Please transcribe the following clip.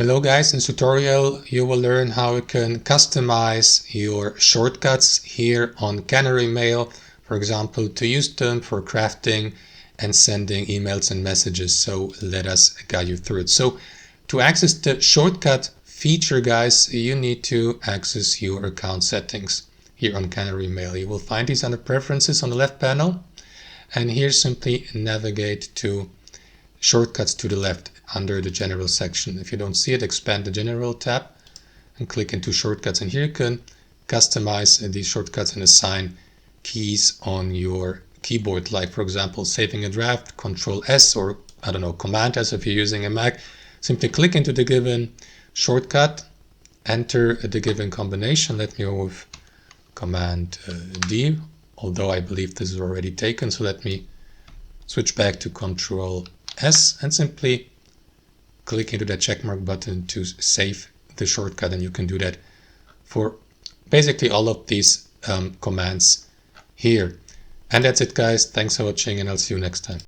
Hello guys, in this tutorial you will learn how you can customize your shortcuts here on Canary Mail, for example, to use them for crafting and sending emails and messages. So let us guide you through it. So to access the shortcut feature, guys, you need to access your account settings here on Canary Mail. You will find these under preferences on the left panel, and here simply navigate to shortcuts to the left under the general section. If you don't see it, expand the general tab and click into shortcuts, and here you can customize these shortcuts and assign keys on your keyboard, like for example saving a draft, Control S, or I don't know, Command S if you're using a Mac. Simply click into the given shortcut, enter the given combination. Let me go with Command D, although I believe this is already taken, so let me switch back to Control S and simply click into that checkmark button to save the shortcut, and you can do that for basically all of these commands here. And that's it, guys. Thanks for watching, and I'll see you next time.